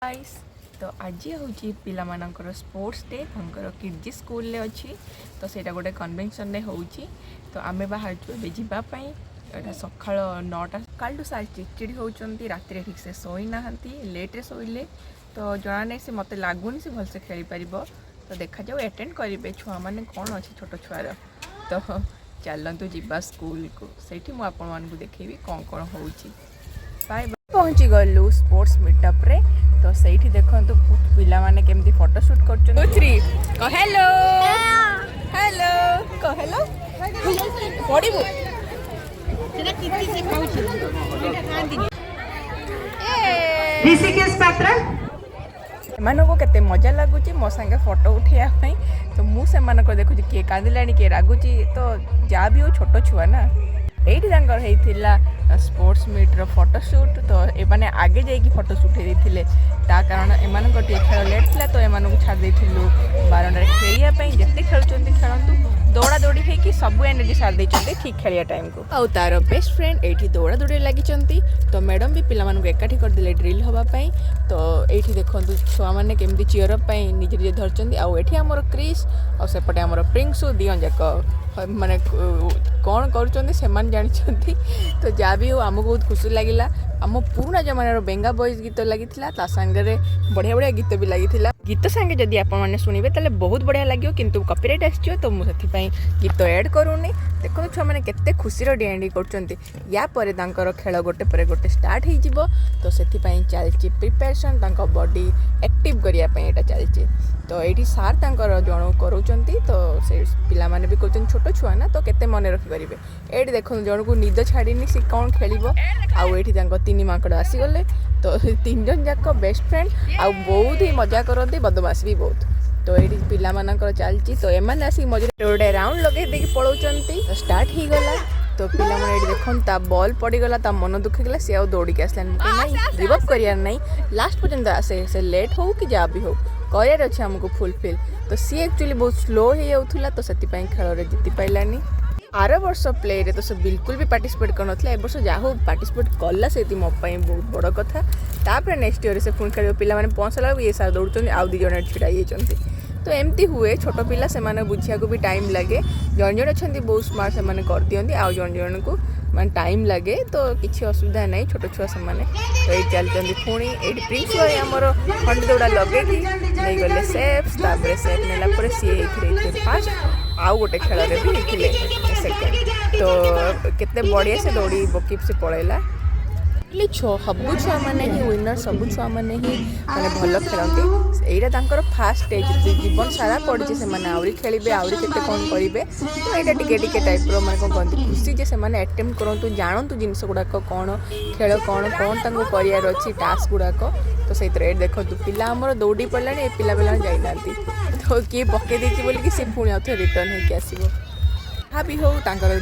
Guys तो आज हूँ पिलामानकर स्पोर्ट्स डे तंकर किड्जी स्कूल ले अच्छी तो सेटा गोटे कन्वेंशन होची तो आमे बाहर जावाई एटा सकाळ 9टा कालू साल चिड़चिड़ी होती राति ठीक से शोई ना लेट्रे शोले तो जना नहीं से मत लगुनि से भलसे खेली पार तो देखा जाऊ एटेंड करेंगे छुआ मैंने कौन अच्छे छोट छुआर तो चलतु जा स्कूल को सही मुझे देखी कौन कौन हो पहुँची गलु स्पोर्ट्स मीटअप रे तो सही देखो पिला माने केमती फोटोशूट कर हेलो हेलो कह हेलो पढ़ू ऋषिकेश पात्र एमानक केते मजा लगुच मो संगे फोटो उठाई तो मुझे देखुच किए कांदिला किए रागुच तो जहाँ भी हो छोट छुआ ना ये स्पोर्ट्स मीट्र फोटोशूट तो ये आगे जाकि फोटोशूट होते कारण एम खेल लेट था तो एम छाड़ देलु बारंडार खेलने जिते खेलुं खेलतु दौड़ा दौड़ी होगी सब एनर्जी सार देते ठीक खेलिया टाइम को आउ तार बेस्ट फ्रेंड ये दौड़ा दौड़ी लगी तो मैडम भी पिला एकाठी करदे ड्रिल हाँपाई तो ये देखो छुआ मैंने केमती चीयर अप निजे निजे धरती आउे आमर क्रिश आउपटे आमर प्रिंसु दिज जाक माने कौन कर जानते तो जहाँ भी हो आमको बहुत खुशी लगे आम पुराना जमानार बेंगा बॉयज गीत लगी सांगे बढ़िया बढ़िया गीत भी लगी गीत सांगे जदि आपने शुणवे तो बहुत बढ़िया लगे किंतु कॉपीराइट आसो तो मुझे गीत ऐड करूनी देखो छुआ मैंने केते खुशी डिआडी कर खेल गोटे पर गोटे स्टार्ट हो तो से चलती प्रिपेरेसन बॉडी एक्टिव करने चलती तो ये सार जन कर तो से पिला माने भी कहते छोट छुआ ना तो केते मन रखिपारे ये देखो जन को निद छाड़नी सी कौन खेल आउ तीन माकड़ आसीगले तो तीन जन जाक बेस्ट फ्रेंड आउ बहुत ही मजा करते बदमाश भी बहुत तो ये पिला मानकर चलती तो एम आसिक मझे गोटे राउंड लगे देखिए पलाउं स्टार्ट हो गला तो पिला माने देखता बॉल पड़गला ता मन दुखीगला सी आ दौड़ी के आसलानी नहीं गिव अप करार नहीं लास्ट पर्यंत आसे से लेट हो कि जहाँ भी हो करार अच्छे आमको फुलफिल तो सी एक्चुअली बहुत स्लो हो जाऊला तो से खेल में जीति पारानी आर वर्ष प्ले रे तो से बिल्कुल भी पार्टिसिपेट कर ए वर्ष जहाँ हो पार्टिसिपेट कला से मोपाई बहुत बड़ कथा तापर नेक्स्ट ईयर से पुणी खेल पिला पहुँचला ये सार दौड़ आउ दी जन छिड़ा तो एमती हुए छोट पिला से बुझिया को भी टाइम लगे जन जन अच्छा बहुत स्मार्ट से कर दिखती आउ जन जन को मैं टाइम लगे तो किसी असुविधा नहीं छोट छुआ से तो ये चलते पुणी ये प्रिंस भाई आमर खंड दौड़ा लगे नहीं गले सेफ्स सेफ नेला सी फास्ट आउ गोटे खेल भी होते सेकेंड तो केते बढ़िया से दौड़ी बकीप से पलैला सबू छुआ मैंने ही विनर सबू छुआ मैंने ही मैंने भल खेलती यहाँ फास्ट स्टेज जीवन सारा पड़ी से आहरी खेलें आहरी के कौन करेंगे तो यहाँ टे टाइप मैं कौन कहते खुशी जे से अटेम्प्ट करूँ जानतु जिनस गुड़ाक कौन खेल कौन कौन करार अच्छी टास्क गुड़ाक तो से देखो पिला आमर दौड़ी पड़ा ये पिला पिला जाना तो किए पकई देती बोलिकी सी पुणी आउ रिटर्न होकर आसो जहाँ भी हो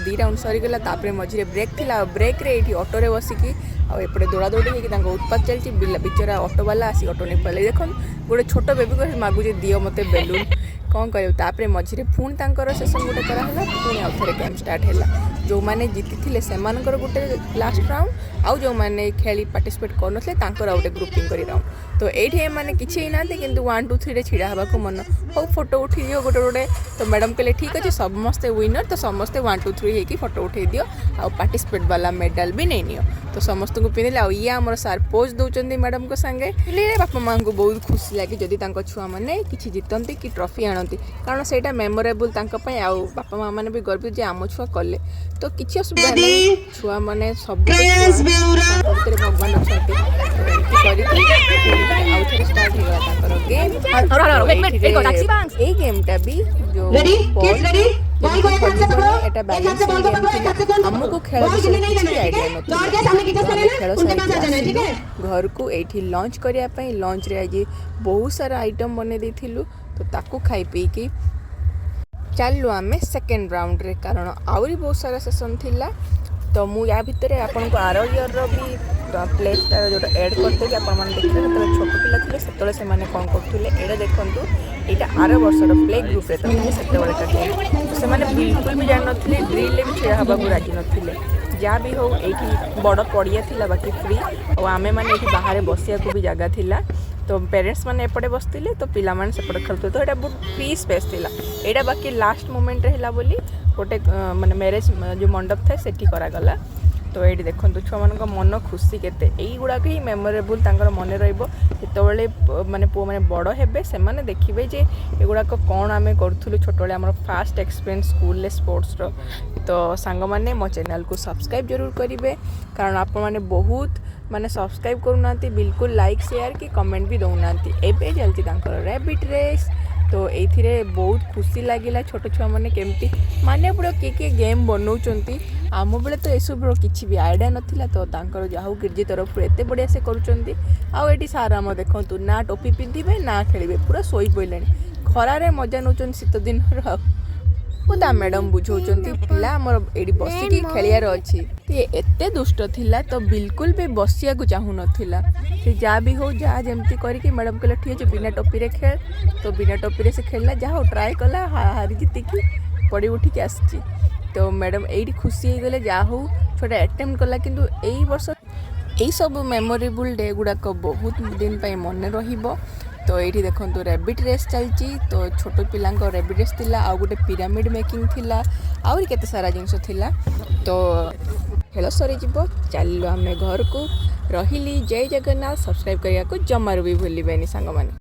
दी राउंड सरीगला मझे ब्रेक थी ब्रेक रे ये ऑटो रे बसिकी आउपटे दौड़ा दौड़ी होगी उत्पात चलती बिचरा ऑटो वाला आसी ऑटो नहीं पड़े देख गोटे छोट बेबी को मागुचे दियो मत बेलून कौन कर मझे पुणी सेसन गोटे कराला पुणी आउ थे गेम स्टार्ट है जो मैंने जीति से गोटे लास्ट राउंड आउ जो मैंने खेली पार्टिसिपेट करनथे गोटे ग्रुपिंग कर राउंड तो ये मैंने किसी ना कि 1 2 3 छिड़ा हाँ मन हो फोटो उठी दियो गोटे गोटे तो मैडम कहले ठीक अच्छे समस्ते विनर तो समस्ते 1 2 3 होगी फोटो उठे दियो आ पार्टिसिपेट वाला मेडल भी नहीं नियो तो समस्त को पिंधे आउ ये आमर सार पोज दौरान मैडम को सांगे बापा माँ को बहुत खुशी लगे जदि छुआ मैंने किसी जीतती कि ट्रॉफी आनती कारण से मेमोरेबल आउ बापा माँ मैंने भी गर्वित जे आम छुआ कले तो किसी असुविधा नहीं छुआ मैंने सब भगवान अच्छा गेमटा भी जो आमको खेल घर को ये लंच करने लंच रे आज बहुत सारा आइटम बने देथिलु तो ताकू खाई पी की चलु आम सेकेंड राउंड रे कारण आहरी बहुत सारा सेसन थिला तो मु या भितर आपन को आर इयर रो भी प्ले जो एड करते आप देखते छोट पिला थे से कौन करें देखूँ यहाँ आर वर्षर प्ले ग्रुप से बिल्कुल भी जान नी ड्रिल भी छिड़ा हाँ राजी ना जहाँ भी हो ये बड़ पड़िया थी बाकी फ्री और आमे मैंने बाहर बसिया भी जगह थिला तो पेरेंट्स मैंने एपटे बसते तो पिला माने सेपटे खेलुते तो यहाँ बहुत फ्री स्पेस थिला यहाँ बाकी लास्ट मोमेंट है बोली गोटे माने मैरेज जो मंडप था सेठी करागला तो ये देखो छुआ मान मन खुशी केते गुड़ाक ही मेमोरेबल मन रही माने पु मैंने बड़ हे से देखिए जे एगुड़ाक कौन आम करूँ छोटे आम फास्ट एक्सपीरियंस स्कूल स्पोर्ट्स तो सांग मैंने मो चैनल को सब्सक्राइब जरूर करेंगे कारण आप मैंने बहुत माने सब्सक्राइब करूना बिल्कुल लाइक शेयर कि कमेंट भी दौना एवं चलती रैबिट रेस तो ये बहुत खुशी लगिला छोट छुआ मैंने केमती माने पड़ो किए गेम बनाऊँच आम बेले तो यू किसी भी आइडिया नाला तो जहाँ गिरजी तरफ एत बढ़िया से करुँच सार आम देखु ना टोपी पिंधे ना खेलें पूरा शोई पड़े खरारे मजा नौ शीत दिन ता मैडम बुझाऊँ पिला आमर ये बसिकी खेलियार अच्छी ये एते दुष्ट थिला तो बिल्कुल भी बसिया को चाहू नाला से जहाँ भी हो जहाँ जमती करके मैडम कहला ठीक है बिना टोपी खेल तो बिना टोपी से खेलला जहाँ ट्राए कला हारी जीतिकी पड़ी उठिकी आसी तो मैडम ये खुशी हो गले जहाँ हो छोटा अटेम्प्ट कला किंतु यही वर्ष यही सब मेमोरेबल डे गुड़ाक बहुत दिन पे मन रहिबो तो ये देखो रैबिट रेस चलती तो छोट पिला रैबिट रेस थिला आ गोटे पिरामिड मेकिंग थिला आउरी केते सारा जिनस थिला तो खेल सरी जीवो चलो आम घर को रही जय जगन्नाथ सब्सक्राइब करने को जमार भी भूलिबेनी सांग माने।